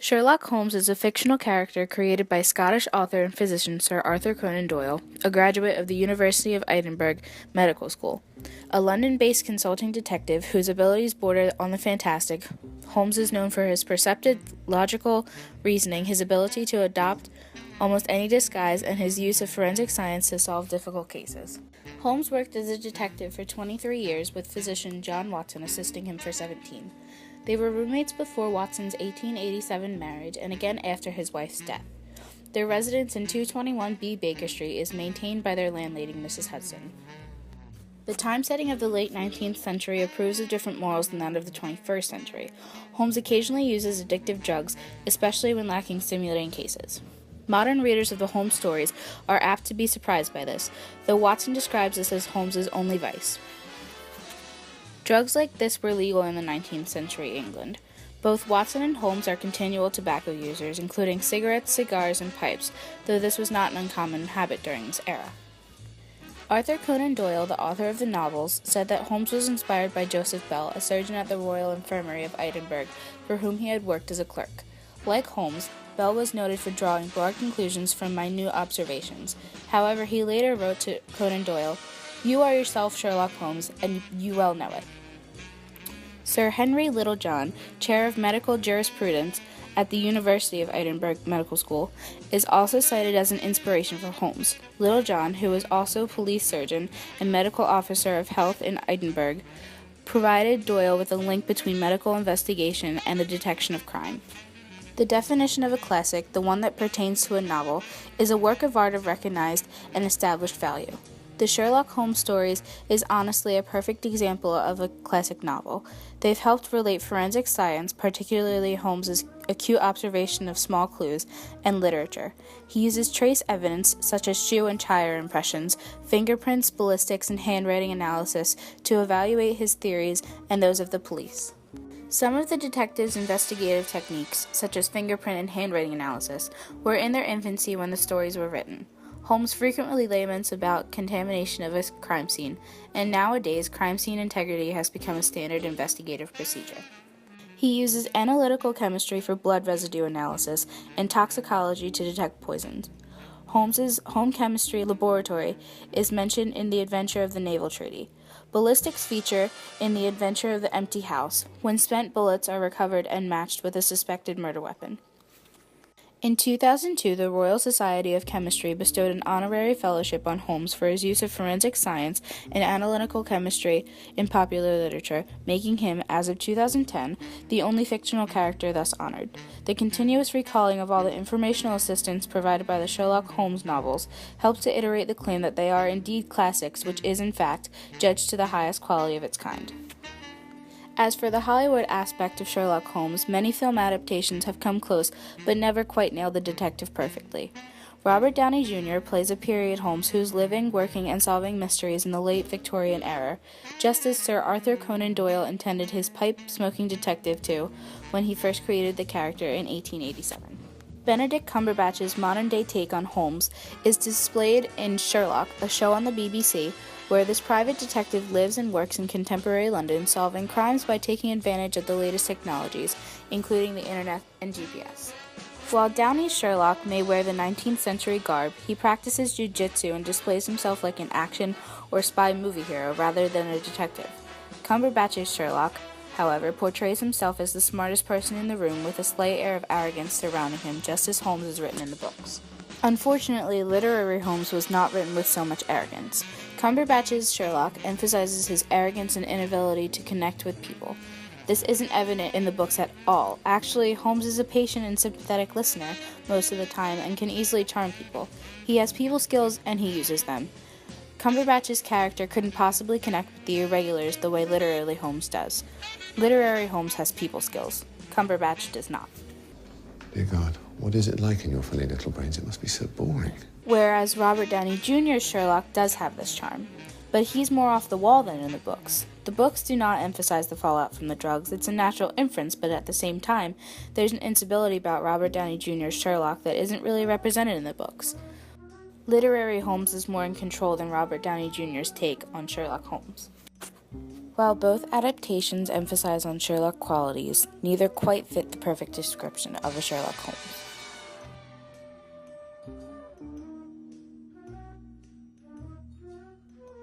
Sherlock Holmes is a fictional character created by Scottish author and physician Sir Arthur Conan Doyle, a graduate of the University of Edinburgh Medical School. A London-based consulting detective whose abilities border on the fantastic, Holmes is known for his perceptive, logical reasoning, his ability to adopt almost any disguise, and his use of forensic science to solve difficult cases. Holmes worked as a detective for 23 years, with physician John Watson assisting him for 17. They were roommates before Watson's 1887 marriage and again after his wife's death. Their residence in 221B Baker Street is maintained by their landlady, Mrs. Hudson. The time setting of the late 19th century approves of different morals than that of the 21st century. Holmes occasionally uses addictive drugs, especially when lacking stimulating cases. Modern readers of the Holmes stories are apt to be surprised by this, though Watson describes this as Holmes's only vice. Drugs like this were legal in the 19th century England. Both Watson and Holmes are continual tobacco users, including cigarettes, cigars, and pipes, though this was not an uncommon habit during this era. Arthur Conan Doyle, the author of the novels, said that Holmes was inspired by Joseph Bell, a surgeon at the Royal Infirmary of Edinburgh, for whom he had worked as a clerk. Like Holmes, Bell was noted for drawing broad conclusions from minute observations. However, he later wrote to Conan Doyle, "You are yourself Sherlock Holmes, and you well know it." Sir Henry Littlejohn, chair of medical jurisprudence at the University of Edinburgh Medical School, is also cited as an inspiration for Holmes. Littlejohn, who was also police surgeon and medical officer of health in Edinburgh, provided Doyle with a link between medical investigation and the detection of crime. The definition of a classic, the one that pertains to a novel, is a work of art of recognized and established value. The Sherlock Holmes stories is honestly a perfect example of a classic novel. They've helped relate forensic science, particularly Holmes's acute observation of small clues, and literature. He uses trace evidence, such as shoe and tire impressions, fingerprints, ballistics, and handwriting analysis to evaluate his theories and those of the police. Some of the detectives' investigative techniques, such as fingerprint and handwriting analysis, were in their infancy when the stories were written. Holmes frequently laments about contamination of a crime scene, and nowadays crime scene integrity has become a standard investigative procedure. He uses analytical chemistry for blood residue analysis and toxicology to detect poisons. Holmes's home chemistry laboratory is mentioned in The Adventure of the Naval Treaty. Ballistics feature in The Adventure of the Empty House, when spent bullets are recovered and matched with a suspected murder weapon. In 2002, the Royal Society of Chemistry bestowed an honorary fellowship on Holmes for his use of forensic science and analytical chemistry in popular literature, making him, as of 2010, the only fictional character thus honored. The continuous recalling of all the informational assistance provided by the Sherlock Holmes novels helps to iterate the claim that they are indeed classics, which is, in fact, judged to the highest quality of its kind. As for the Hollywood aspect of Sherlock Holmes, many film adaptations have come close but never quite nailed the detective perfectly. Robert Downey Jr. plays a period Holmes who's living, working, and solving mysteries in the late Victorian era, just as Sir Arthur Conan Doyle intended his pipe-smoking detective to when he first created the character in 1887. Benedict Cumberbatch's modern-day take on Holmes is displayed in Sherlock, a show on the BBC, where this private detective lives and works in contemporary London, solving crimes by taking advantage of the latest technologies, including the internet and GPS. While Downey's Sherlock may wear the 19th century garb, he practices jiu-jitsu and displays himself like an action or spy movie hero rather than a detective. Cumberbatch's Sherlock, however, portrays himself as the smartest person in the room with a slight air of arrogance surrounding him, just as Holmes is written in the books. Unfortunately, literary Holmes was not written with so much arrogance. Cumberbatch's Sherlock emphasizes his arrogance and inability to connect with people. This isn't evident in the books at all. Actually, Holmes is a patient and sympathetic listener most of the time and can easily charm people. He has people skills and he uses them. Cumberbatch's character couldn't possibly connect with the irregulars the way literary Holmes does. Literary Holmes has people skills. Cumberbatch does not. Dear God, what is it like in your funny little brains? It must be so boring. Whereas Robert Downey Jr.'s Sherlock does have this charm, but he's more off the wall than in the books. The books do not emphasize the fallout from the drugs. It's a natural inference, but at the same time, there's an instability about Robert Downey Jr.'s Sherlock that isn't really represented in the books. Literary Holmes is more in control than Robert Downey Jr.'s take on Sherlock Holmes. While both adaptations emphasize on Sherlock qualities, neither quite fit the perfect description of a Sherlock Holmes.